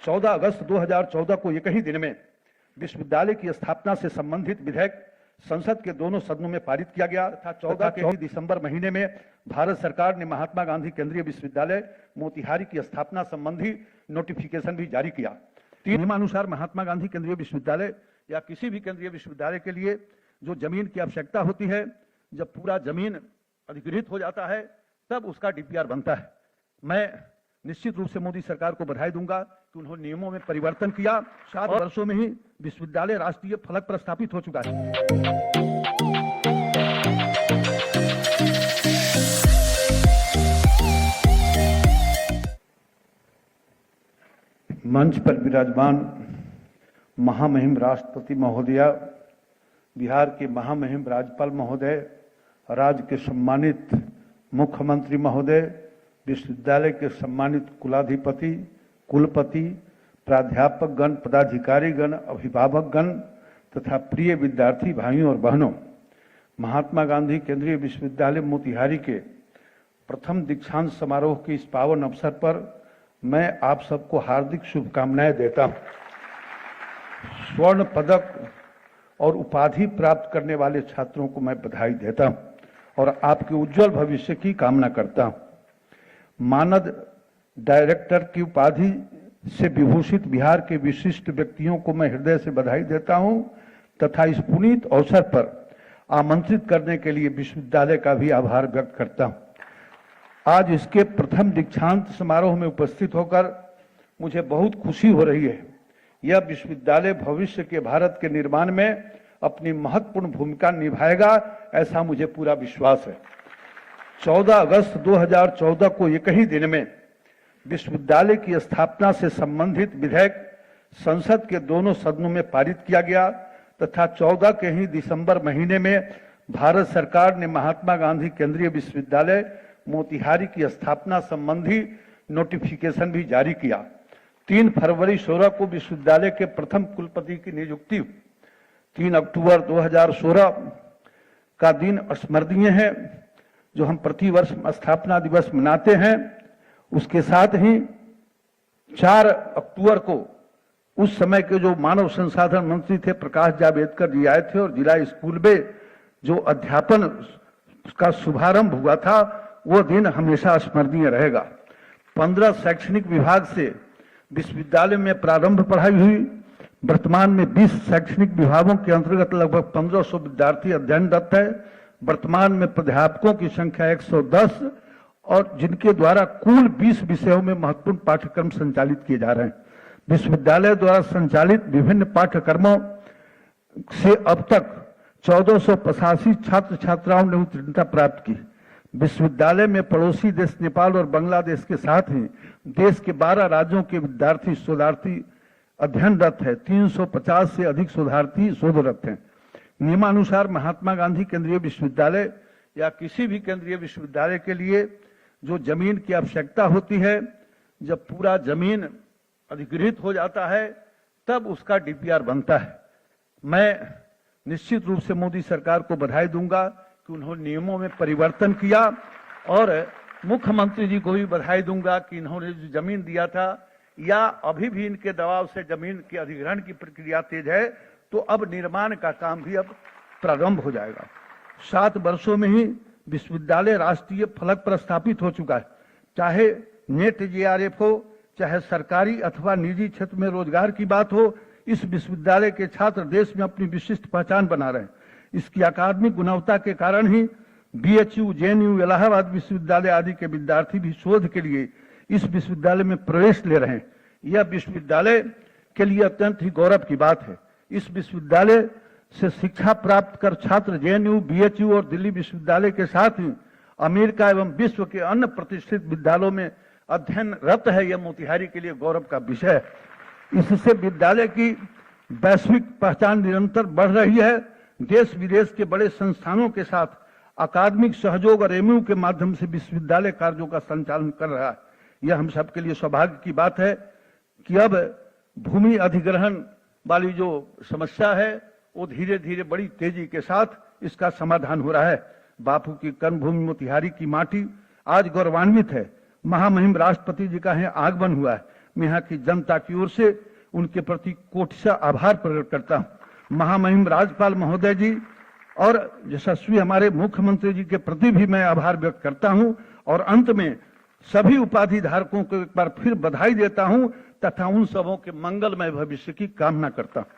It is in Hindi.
14 अगस्त 2014 को एक ही दिन में विश्वविद्यालय की स्थापना से संबंधित विधेयक संसद के दोनों सदनों में पारित किया गया था। 14 के ही दिसंबर महीने में भारत सरकार ने महात्मा गांधी केंद्रीय विश्वविद्यालय मोतिहारी की स्थापना संबंधी नोटिफिकेशन भी जारी किया। नियमानुसार महात्मा गांधी केंद्रीय विश्वविद्यालय या किसी भी केंद्रीय विश्वविद्यालय के लिए जो जमीन की आवश्यकता होती है, जब पूरा जमीन अधिग्रहित हो जाता है तब उसका डीपीआर बनता है। मैं निश्चित रूप से मोदी सरकार को बधाई दूंगा कि उन्होंने नियमों में परिवर्तन किया। 7 वर्षों में ही विश्वविद्यालय राष्ट्रीय फलक पर स्थापित हो चुका है। मंच पर विराजमान महामहिम राष्ट्रपति महोदया, बिहार के महामहिम राज्यपाल महोदय, राज्य के सम्मानित मुख्यमंत्री महोदय, विश्वविद्यालय के सम्मानित कुलाधिपति, कुलपति, प्राध्यापक गण, पदाधिकारी गण, अभिभावक गण तथा प्रिय विद्यार्थी भाइयों और बहनों, महात्मा गांधी केंद्रीय विश्वविद्यालय मोतिहारी के प्रथम दीक्षांत समारोह के इस पावन अवसर पर मैं आप सबको हार्दिक शुभकामनाएं देता हूं। स्वर्ण पदक और उपाधि प्राप्त करने वाले छात्रों को मैं बधाई देता हूं और आपके उज्जवल भविष्य की कामना करता हूं। मानद डायरेक्टर की उपाधि से विभूषित बिहार के विशिष्ट व्यक्तियों को मैं हृदय से बधाई देता हूं तथा इस पुनीत अवसर पर आमंत्रित करने के लिए विश्वविद्यालय का भी आभार व्यक्त करता हूं। आज इसके प्रथम दीक्षांत समारोह में उपस्थित होकर मुझे बहुत खुशी हो रही है। यह विश्वविद्यालय भविष्य के भारत के निर्माण में अपनी महत्वपूर्ण भूमिका निभाएगा, ऐसा मुझे पूरा विश्वास है। 14 अगस्त 2014 को एक ही दिन में विश्वविद्यालय की स्थापना से संबंधित विधेयक संसद के दोनों सदनों में पारित किया गया तथा 14 के ही दिसंबर महीने में भारत सरकार ने महात्मा गांधी केंद्रीय विश्वविद्यालय मोतिहारी की स्थापना संबंधी नोटिफिकेशन भी जारी किया। 3 फरवरी 16 को विश्वविद्यालय के प्रथम कुलपति की नियुक्ति हुई। 3 अक्टूबर 2016 का दिन स्मरणीय है, जो हम प्रतिवर्ष स्थापना दिवस मनाते हैं। उसके साथ ही 4 अक्टूबर को उस समय के जो मानव संसाधन मंत्री थे प्रकाश जावड़ेकर जी आए थे और जिला स्कूल में जो अध्यापन का शुभारंभ हुआ था, वो दिन हमेशा स्मरणीय रहेगा। 15 शैक्षणिक विभाग से विश्वविद्यालय में प्रारंभ पढ़ाई हुई। वर्तमान में 20 शैक्षणिक विभागों के अंतर्गत लगभग 1500 विद्यार्थी अध्ययनरत है। वर्तमान में प्राध्यापकों की संख्या 110 और जिनके द्वारा कुल 20 विषयों में महत्वपूर्ण पाठ्यक्रम संचालित किए जा रहे हैं। विश्वविद्यालय द्वारा संचालित विभिन्न पाठ्यक्रमों से अब तक 1485 छात्र छात्राओं ने उत्तीर्णता प्राप्त की। विश्वविद्यालय में पड़ोसी देश नेपाल और बांग्लादेश के साथ ही देश के 12 राज्यों के विद्यार्थी शोधार्थी अध्ययनरत है। 350 से अधिक शोधार्थी शोधरत हैं। नियमानुसार महात्मा गांधी केंद्रीय विश्वविद्यालय या किसी भी केंद्रीय विश्वविद्यालय के लिए जो जमीन की आवश्यकता होती है, जब पूरा जमीन अधिग्रहित हो जाता है तब उसका डीपीआर बनता है। मैं निश्चित रूप से मोदी सरकार को बधाई दूंगा कि उन्होंने नियमों में परिवर्तन किया और मुख्यमंत्री जी को भी बधाई दूंगा कि इन्होंने जो जमीन दिया था या अभी भी इनके दबाव से जमीन के अधिग्रहण की प्रक्रिया तेज है, तो अब निर्माण का काम भी अब प्रारंभ हो जाएगा। 7 वर्षों में ही विश्वविद्यालय राष्ट्रीय फलक पर स्थापित हो चुका है। चाहे नेट जेआरएफ हो, चाहे सरकारी अथवा निजी क्षेत्र में रोजगार की बात हो, इस विश्वविद्यालय के छात्र देश में अपनी विशिष्ट पहचान बना रहे हैं। इसकी अकादमिक गुणवत्ता के कारण ही बीएचयू, जेएनयू, इलाहाबाद विश्वविद्यालय आदि के विद्यार्थी भी शोध के लिए इस विश्वविद्यालय में प्रवेश ले रहे हैं। यह विश्वविद्यालय के लिए अत्यंत ही गौरव की बात है। इस विश्वविद्यालय से शिक्षा प्राप्त कर छात्र जेएनयू, बीएचयू और दिल्ली विश्वविद्यालय के साथ ही अमेरिका एवं विश्व के अन्य प्रतिष्ठित विद्यालयों में अध्ययनरत है। यह मोतिहारी के लिए गौरव का विषय है। इससे विद्यालय की वैश्विक पहचान निरंतर बढ़ रही है। देश विदेश के बड़े संस्थानों के साथ अकादमिक सहयोग और एमयू के माध्यम से विश्वविद्यालय कार्यों का संचालन कर रहा है। यह हम सबके लिए सौभाग्य की बात है कि अब भूमि अधिग्रहण वाली जो समस्या है वो धीरे धीरे बड़ी तेजी के साथ इसका समाधान हो रहा है। बापू की कर्मभूमि मोतिहारी की माटी आज गौरवान्वित है। महामहिम राष्ट्रपति जी का यहाँ आगमन हुआ है। मैं यहाँ की जनता की ओर से उनके प्रति कोटिशा आभार प्रकट करता हूँ। महामहिम राज्यपाल महोदय जी और यशस्वी हमारे मुख्यमंत्री जी के प्रति भी मैं आभार व्यक्त करता हूँ और अंत में सभी उपाधि धारकों को एक बार फिर बधाई देता हूँ तथा उन सबों के मंगलमय भविष्य की कामना करता हूँ।